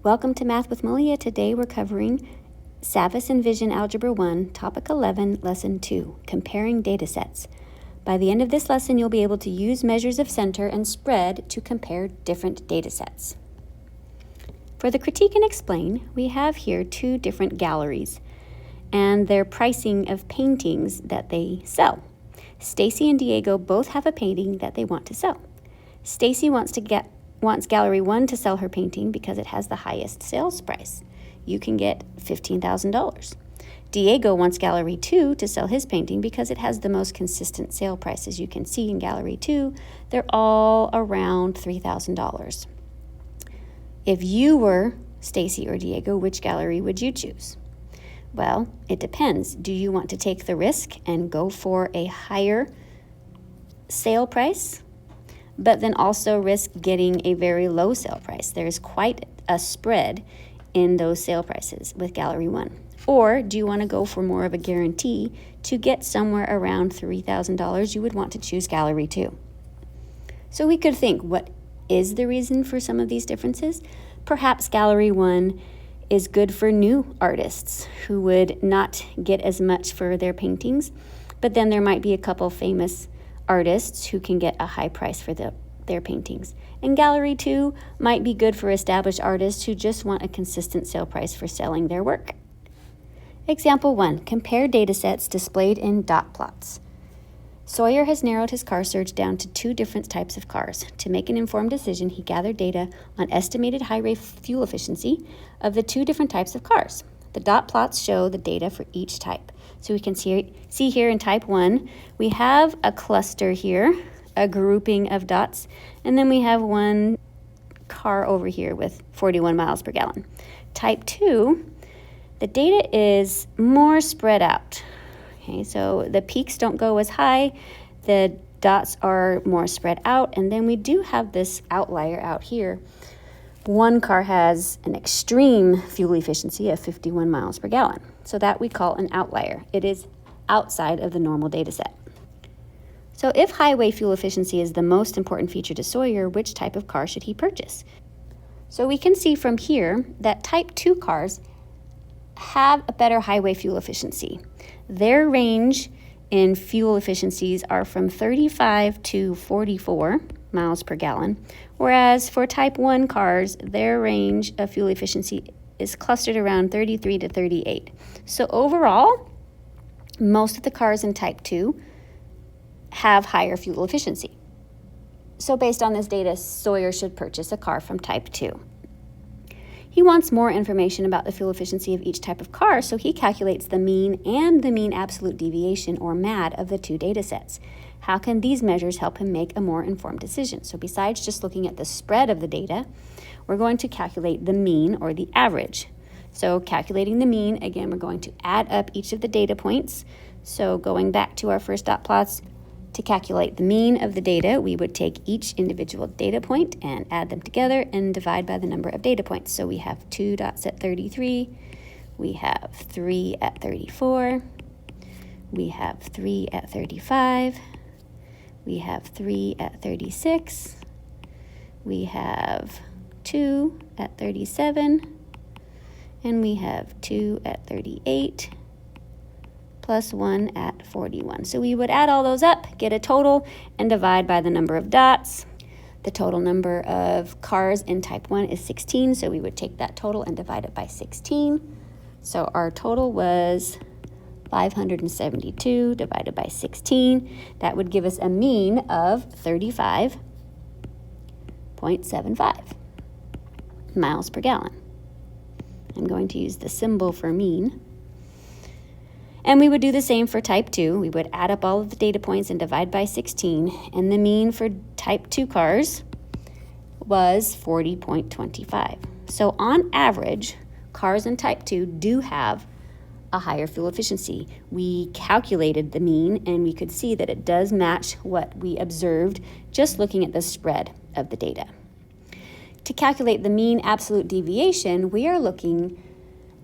Welcome to Math with Malia. Today we're covering Savvas enVision Algebra 1, Topic 11, Lesson 2, Comparing Datasets. By the end of this lesson, you'll be able to use measures of center and spread to compare different datasets. For the critique and explain, we have here two different galleries and their pricing of paintings that they sell. Stacy and Diego both have a painting that they want to sell. Stacy wants Gallery 1 to sell her painting because it has the highest sales price. You can get $15,000. Diego wants Gallery 2 to sell his painting because it has the most consistent sale price. As you can see in Gallery 2, they're all around $3,000. If you were Stacy or Diego, which gallery would you choose? Well, it depends. Do you want to take the risk and go for a higher sale price, but then also risk getting a very low sale price? There's quite a spread in those sale prices with Gallery 1. Or do you want to go for more of a guarantee to get somewhere around $3,000? You would want to choose Gallery 2. So we could think, what is the reason for some of these differences? Perhaps Gallery 1 is good for new artists who would not get as much for their paintings, but then there might be a couple famous artists who can get a high price for their paintings. And Gallery 2 might be good for established artists who just want a consistent sale price for selling their work. Example 1, compare datasets displayed in dot plots. Sawyer has narrowed his car search down to two different types of cars. To make an informed decision, he gathered data on estimated highway fuel efficiency of the two different types of cars. The dot plots show the data for each type. So we can see here in type 1, we have a cluster here, a grouping of dots, and then we have one car over here with 41 miles per gallon. Type 2, the data is more spread out. Okay, so the peaks don't go as high, the dots are more spread out, and then we do have this outlier out here. One car has an extreme fuel efficiency of 51 miles per gallon. So that we call an outlier. It is outside of the normal data set. So if highway fuel efficiency is the most important feature to Sawyer, which type of car should he purchase? So we can see from here that type 2 cars have a better highway fuel efficiency. Their range in fuel efficiencies are from 35 to 44 miles per gallon, whereas for type 1 cars, their range of fuel efficiency is clustered around 33 to 38. So overall, most of the cars in type 2 have higher fuel efficiency. So based on this data, Sawyer should purchase a car from type 2. He wants more information about the fuel efficiency of each type of car, so he calculates the mean and the mean absolute deviation, or MAD, of the two data sets. How can these measures help him make a more informed decision? So besides just looking at the spread of the data, we're going to calculate the mean, or the average. So calculating the mean, again, we're going to add up each of the data points. So going back to our first dot plots, to calculate the mean of the data, we would take each individual data point and add them together and divide by the number of data points. So we have 2 dots at 33, we have 3 at 34, we have 3 at 35, we have 3 at 36, we have 2 at 37, and we have 2 at 38, plus 1 at 41. So we would add all those up, get a total, and divide by the number of dots. The total number of cars in type 1 is 16, so we would take that total and divide it by 16. So our total was 572 divided by 16. That would give us a mean of 35.75 miles per gallon. I'm going to use the symbol for mean. And we would do the same for type 2. We would add up all of the data points and divide by 16. And the mean for type 2 cars was 40.25. So on average, cars in type 2 do have a higher fuel efficiency. We calculated the mean, and we could see that it does match what we observed just looking at the spread of the data. To calculate the mean absolute deviation, we are looking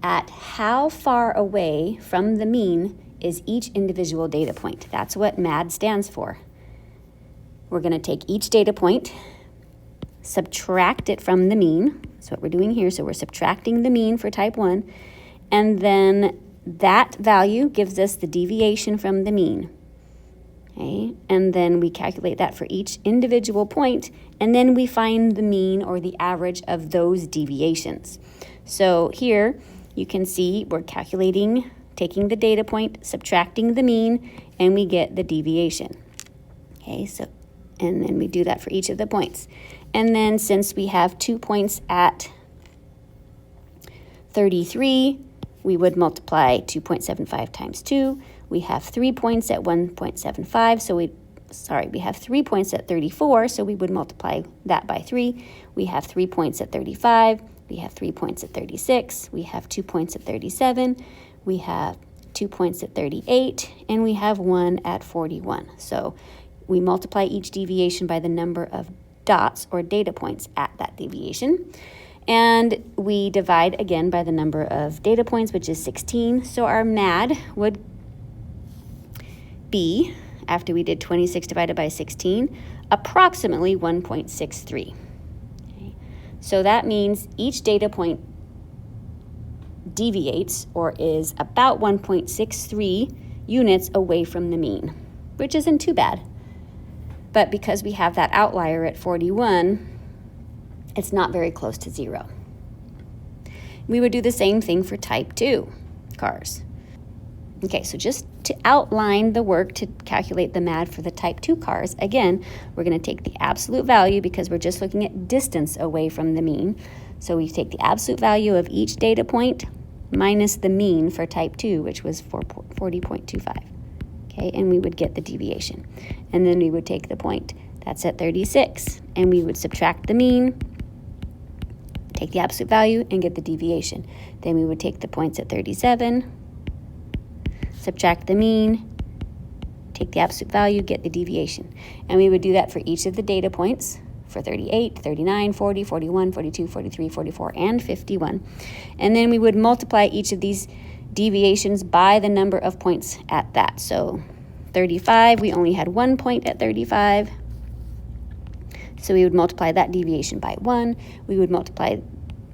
at how far away from the mean is each individual data point. That's what MAD stands for. We're going to take each data point, subtract it from the mean. That's what we're doing here. So we're subtracting the mean for type 1, and then that value gives us the deviation from the mean. Okay, and then we calculate that for each individual point, and then we find the mean or the average of those deviations. So here you can see we're calculating, taking the data point, subtracting the mean, and we get the deviation. Okay, so, and then we do that for each of the points. And then since we have 2 points at 33, we would multiply 2.75 times 2. We have 3 points at 1.75, so we have 3 points at 34, so we would multiply that by 3. We have 3 points at 35, we have 3 points at 36, we have 2 points at 37, we have 2 points at 38, and we have 1 at 41. So we multiply each deviation by the number of dots or data points at that deviation. And we divide again by the number of data points, which is 16. So our MAD would be, after we did 26 divided by 16, approximately 1.63. Okay. So that means each data point deviates or is about 1.63 units away from the mean, which isn't too bad. But because we have that outlier at 41, it's not very close to 0. We would do the same thing for type 2 cars. Okay, so just to outline the work to calculate the MAD for the type 2 cars, again, we're going to take the absolute value because we're just looking at distance away from the mean. So we take the absolute value of each data point minus the mean for type 2, which was 40.25. Okay, and we would get the deviation. And then we would take the point that's at 36, and we would subtract the mean, take the absolute value, and get the deviation. Then we would take the points at 37, subtract the mean, take the absolute value, get the deviation. And we would do that for each of the data points for 38, 39, 40, 41, 42, 43, 44, and 51. And then we would multiply each of these deviations by the number of points at that. So 35, we only had 1 point at 35. So we would multiply that deviation by 1. We would multiply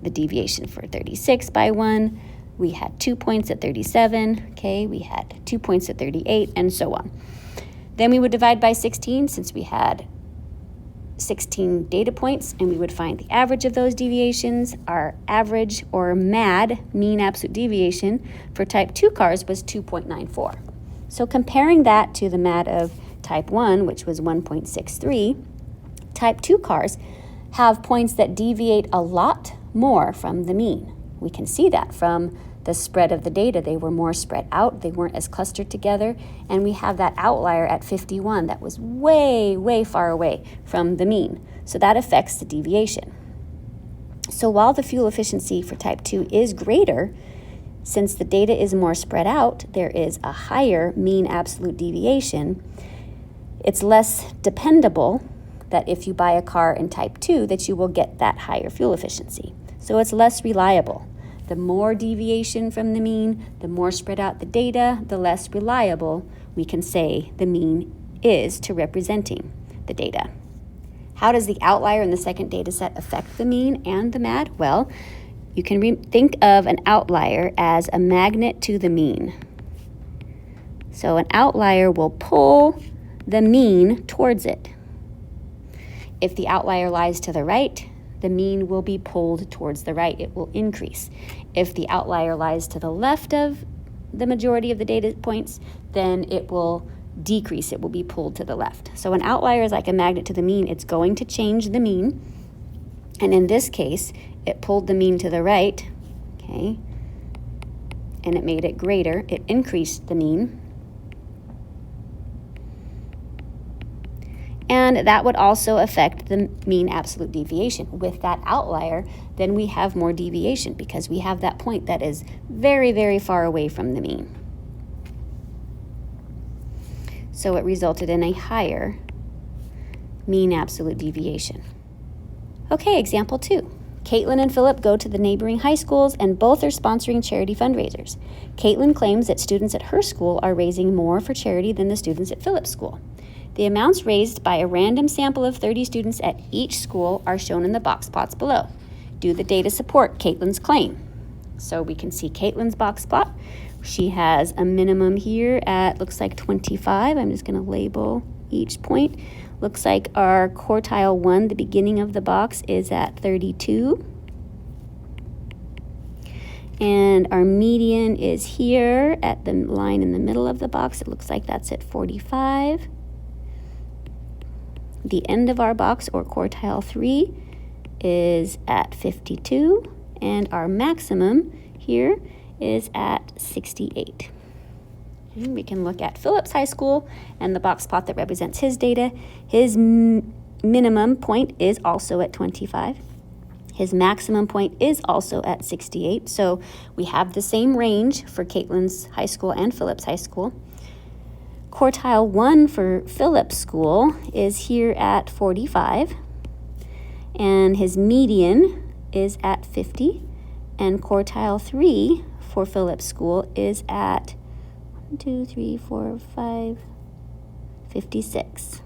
the deviation for 36 by 1. We had 2 points at 37. Okay, we had 2 points at 38, and so on. Then we would divide by 16 since we had 16 data points, and we would find the average of those deviations. Our average or MAD, mean absolute deviation, for type 2 cars was 2.94. So comparing that to the MAD of type 1, which was 1.63, type 2 cars have points that deviate a lot more from the mean. We can see that from the spread of the data. They were more spread out, they weren't as clustered together, and we have that outlier at 51 that was way, way far away from the mean. So that affects the deviation. So while the fuel efficiency for type 2 is greater, since the data is more spread out, there is a higher mean absolute deviation. It's less dependable that if you buy a car in type 2 that you will get that higher fuel efficiency. So it's less reliable. The more deviation from the mean, the more spread out the data, the less reliable we can say the mean is to representing the data. How does the outlier in the second data set affect the mean and the MAD? Well, you can think of an outlier as a magnet to the mean. So an outlier will pull the mean towards it. If the outlier lies to the right, the mean will be pulled towards the right. It will increase. If the outlier lies to the left of the majority of the data points, then it will decrease. It will be pulled to the left. So an outlier is like a magnet to the mean. It's going to change the mean. And in this case, it pulled the mean to the right, okay, and it made it greater. It increased the mean. And that would also affect the mean absolute deviation. With that outlier, then we have more deviation because we have that point that is very, very far away from the mean. So it resulted in a higher mean absolute deviation. Okay, example 2. Caitlin and Philip go to the neighboring high schools and both are sponsoring charity fundraisers. Caitlin claims that students at her school are raising more for charity than the students at Philip's school. The amounts raised by a random sample of 30 students at each school are shown in the box plots below. do the data support Caitlin's claim? So we can see Caitlin's box plot. She has a minimum here at, looks like 25. I'm just going to label each point. Looks like our quartile 1, the beginning of the box, is at 32. And our median is here at the line in the middle of the box. It looks like that's at 45. The end of our box, or quartile 3, is at 52. And our maximum here is at 68. And we can look at Phillips High School and the box plot that represents his data. His minimum point is also at 25. His maximum point is also at 68. So we have the same range for Caitlin's high school and Phillips High School. Quartile 1 for Phillips School is here at 45. And his median is at 50. And quartile 3 for Phillips School is at 56.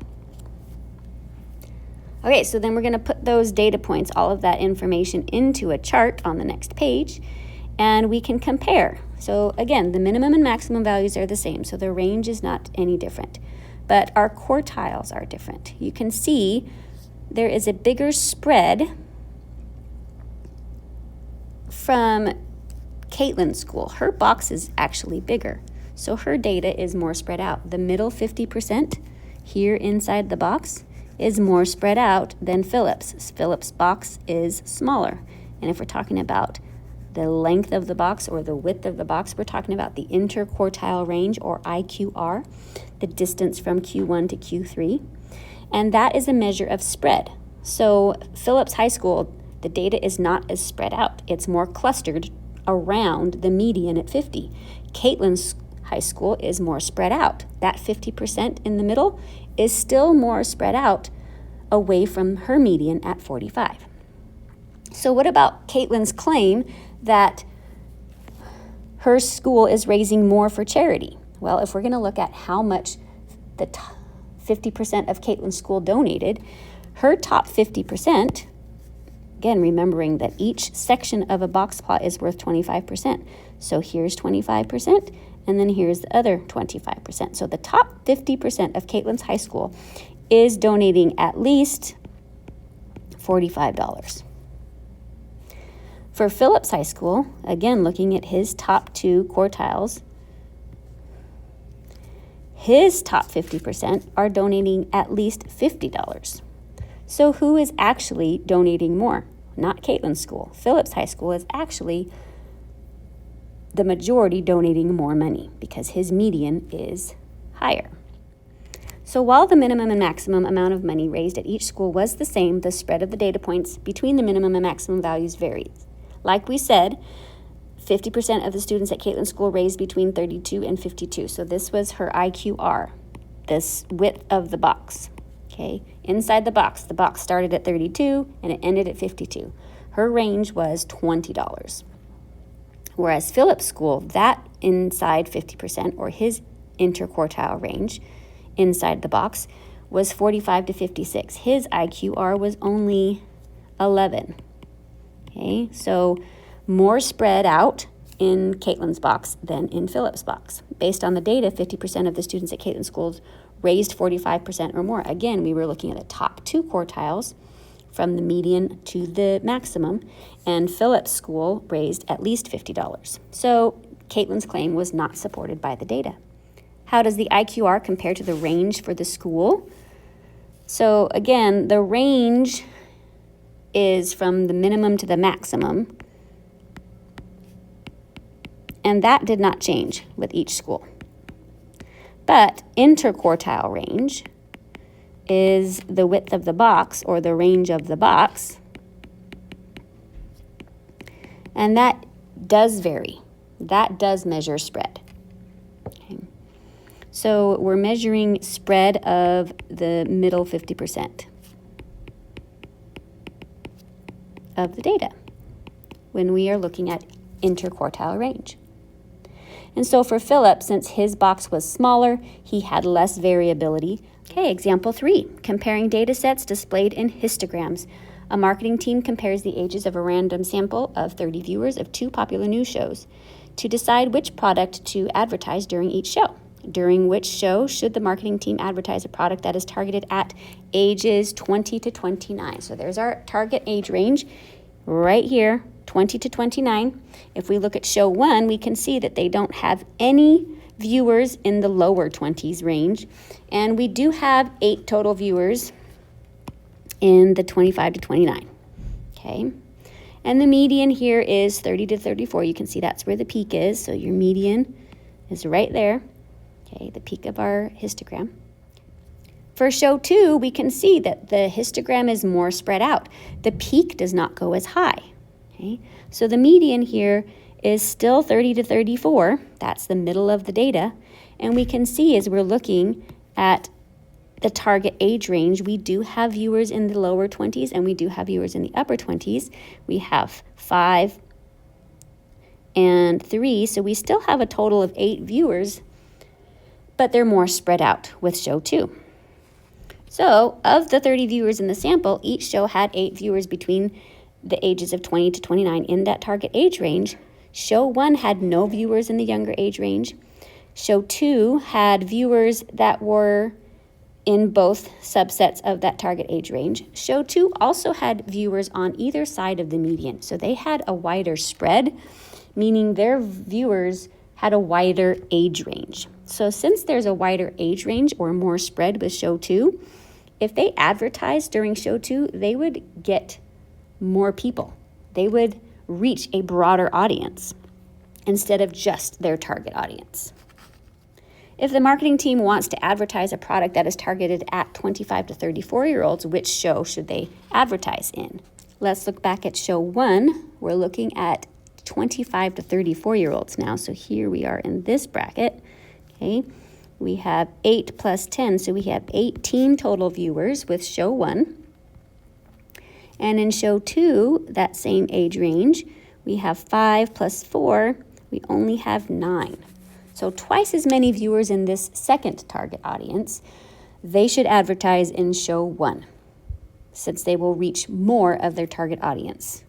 Okay, so then we're going to put those data points, all of that information, into a chart on the next page, and we can compare. So again, the minimum and maximum values are the same, so the range is not any different, but our quartiles are different. You can see there is a bigger spread from Caitlin's school. Her box is actually bigger, so her data is more spread out. The middle 50% here inside the box is more spread out than Phillips. Phillips' box is smaller. And if we're talking about the length of the box or the width of the box, we're talking about the interquartile range, or IQR, the distance from Q1 to Q3. And that is a measure of spread. So Phillips High School, the data is not as spread out. It's more clustered around the median at 50. Caitlin's high school is more spread out. That 50% in the middle is still more spread out away from her median at 45. So what about Caitlin's claim that her school is raising more for charity? Well, if we're going to look at how much the 50% of Caitlin's school donated, her top 50%, again, remembering that each section of a box plot is worth 25%. So here's 25%, and then here's the other 25%. So the top 50% of Caitlin's high school is donating at least $45. For Phillips High School, again, looking at his top 2 quartiles, his top 50% are donating at least $50. So who is actually donating more? Not Caitlin's school. Phillips High School is actually the majority donating more money because his median is higher. So while the minimum and maximum amount of money raised at each school was the same, the spread of the data points between the minimum and maximum values varied. Like we said, 50% of the students at Caitlin's school raised between 32 and 52. So this was her IQR, this width of the box. Okay, inside the box started at 32 and it ended at 52. Her range was $20. Whereas Phillips School, that inside 50%, or his interquartile range inside the box, was 45 to 56. His IQR was only 11. Okay, so more spread out in Caitlin's box than in Phillips' box. Based on the data, 50% of the students at Caitlin's schools raised 45% or more. Again, we were looking at the top 2 quartiles from the median to the maximum, and Phillips' school raised at least $50. So Caitlin's claim was not supported by the data. How does the IQR compare to the range for the school? So again, the range is from the minimum to the maximum, and that did not change with each school. But interquartile range is the width of the box, or the range of the box, and that does vary. That does measure spread. Okay. So we're measuring spread of the middle 50% of the data when we are looking at interquartile range. And so for Philip, since his box was smaller, he had less variability. Okay, example 3, comparing data sets displayed in histograms. A marketing team compares the ages of a random sample of 30 viewers of 2 popular news shows to decide which product to advertise during each show. During which show should the marketing team advertise a product that is targeted at ages 20 to 29? So there's our target age range right here, 20 to 29. If we look at show 1, we can see that they don't have any viewers in the lower 20s range, and we do have 8 total viewers in the 25 to 29. Okay, and the median here is 30 to 34. You can see that's where the peak is, so your median is right there. Okay, the peak of our histogram. For show 2, we can see that the histogram is more spread out. The peak does not go as high. Okay, so the median here is still 30 to 34. That's the middle of the data. And we can see as we're looking at the target age range, we do have viewers in the lower 20s and we do have viewers in the upper 20s. We have 5 and 3, so we still have a total of 8 viewers, but they're more spread out with show 2. So of the 30 viewers in the sample, each show had 8 viewers between the ages of 20 to 29 in that target age range. Show 1 had no viewers in the younger age range. Show 2 had viewers that were in both subsets of that target age range. Show 2 also had viewers on either side of the median. So they had a wider spread, meaning their viewers had a wider age range. So since there's a wider age range or more spread with show 2, if they advertised during show 2, they would get more people. They would reach a broader audience instead of just their target audience. If the marketing team wants to advertise a product that is targeted at 25 to 34-year-olds, which show should they advertise in? Let's look back at show 1. We're looking at 25 to 34-year-olds now. So here we are in this bracket. Okay, we have 8 plus 10, so we have 18 total viewers with show 1. And in show 2, that same age range, we have 5 plus 4, we only have 9. So twice as many viewers in this second target audience. They should advertise in show 1, since they will reach more of their target audience.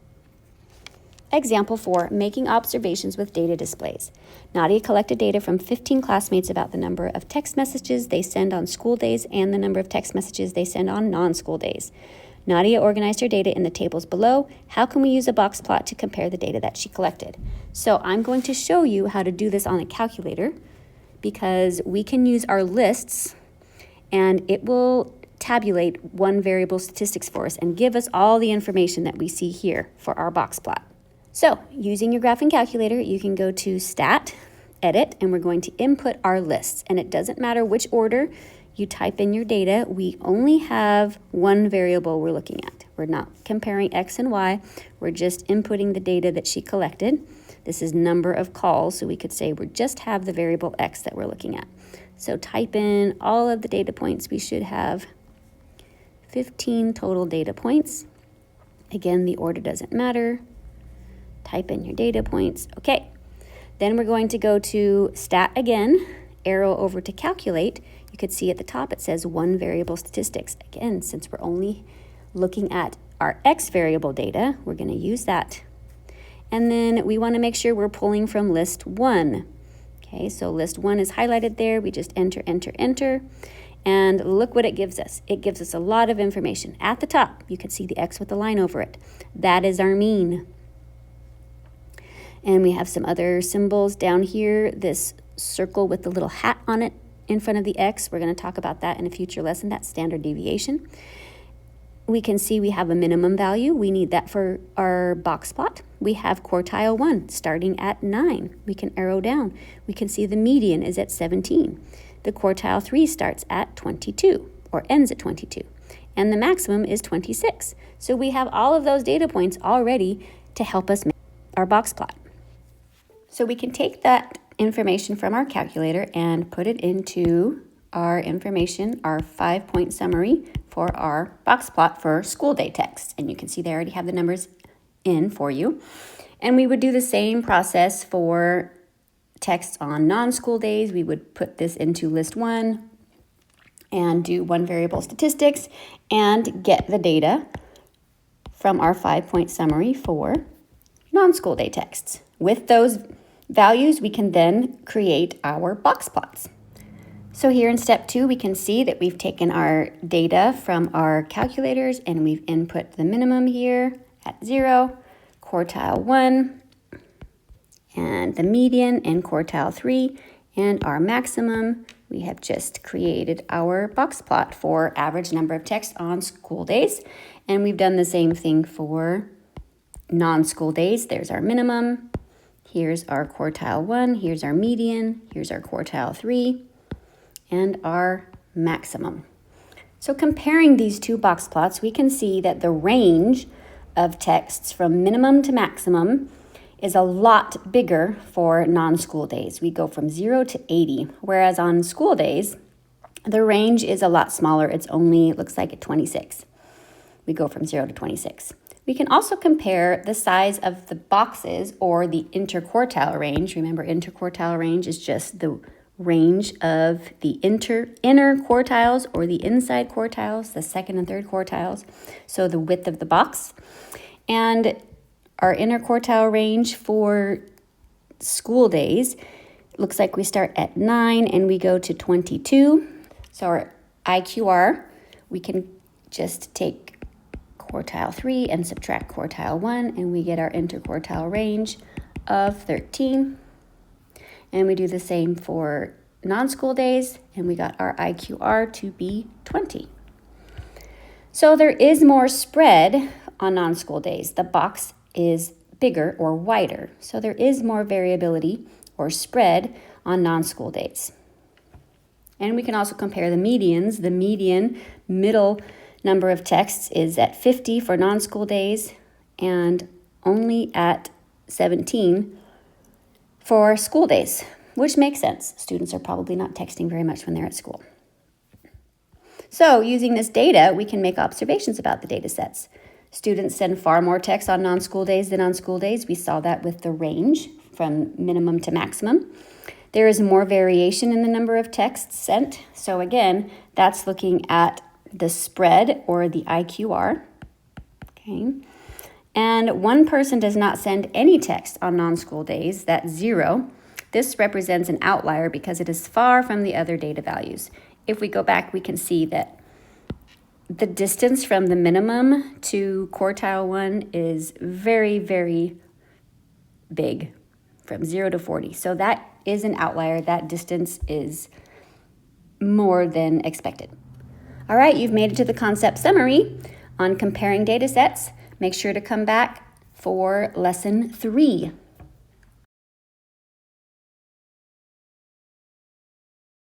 Example 4, making observations with data displays. Nadia collected data from 15 classmates about the number of text messages they send on school days and the number of text messages they send on non-school days. Nadia organized her data in the tables below. How can we use a box plot to compare the data that she collected? So I'm going to show you how to do this on a calculator, because we can use our lists and it will tabulate one variable statistics for us and give us all the information that we see here for our box plot. So using your graphing calculator, you can go to Stat, Edit, and we're going to input our lists. And it doesn't matter which order you type in your data. We only have one variable we're looking at. We're not comparing X and Y. We're just inputting the data that she collected. This is number of calls, so we could say we just have the variable X that we're looking at. So type in all of the data points. We should have 15 total data points. Again, the order doesn't matter. Type in your data points. Okay, then we're going to go to Stat again, arrow over to Calculate. You could see at the top it says one variable statistics. Again, since we're only looking at our X variable data, we're going to use that. And then we want to make sure we're pulling from list 1. Okay, so list 1 is highlighted there. We just enter, enter, enter. And look what it gives us. It gives us a lot of information. At the top, you can see the X with the line over it. That is our mean. And we have some other symbols down here. This circle with the little hat on it in front of the X. We're going to talk about that in a future lesson. That's standard deviation. We can see we have a minimum value. We need that for our box plot. We have quartile 1 starting at 9. We can arrow down. We can see the median is at 17. The quartile 3 starts at 22 or ends at 22. And the maximum is 26. So we have all of those data points already to help us make our box plot. So we can take that information from our calculator and put it into our information, our 5-point summary for our box plot for school day text. And you can see they already have the numbers in for you. And we would do the same process for text on non-school days. We would put this into list 1 and do one variable statistics and get the data from our 5-point summary for non-school day texts. With those values, we can then create our box plots. So here in step 2, we can see that we've taken our data from our calculators and we've input the minimum here at 0, quartile 1, and the median in quartile 3, and our maximum. We have just created our box plot for average number of texts on school days. And we've done the same thing for non-school days. There's our minimum. Here's our quartile 1. Here's our median. Here's our quartile 3. And our maximum. So comparing these two box plots, we can see that the range of texts from minimum to maximum is a lot bigger for non-school days. We go from 0 to 80, whereas on school days, the range is a lot smaller. It's only, looks like at 26. We go from 0 to 26. We can also compare the size of the boxes or the interquartile range. Remember, interquartile range is just the range of the inner quartiles or the inside quartiles, the second and third quartiles, so the width of the box. And our inner quartile range for school days looks like we start at 9 and we go to 22. So our IQR, we can just take quartile 3 and subtract quartile 1 and we get our interquartile range of 13. And we do the same for non-school days, and we got our IQR to be 20. So there is more spread on non-school days. The box is bigger or wider, so there is more variability or spread on non-school days. And we can also compare the medians. The median middle number of texts is at 50 for non-school days and only at 17 for school days, which makes sense. Students are probably not texting very much when they're at school. So using this data, we can make observations about the data sets. Students send far more text on non-school days than on school days. We saw that with the range from minimum to maximum. There is more variation in the number of texts sent. So again, that's looking at the spread or the IQR. Okay. And one person does not send any text on non-school days, that's 0. This represents an outlier because it is far from the other data values. If we go back, we can see that the distance from the minimum to quartile 1 is very, very big, from 0 to 40. So that is an outlier. That distance is more than expected. All right, you've made it to the concept summary on comparing data sets. Make sure to come back for lesson 3.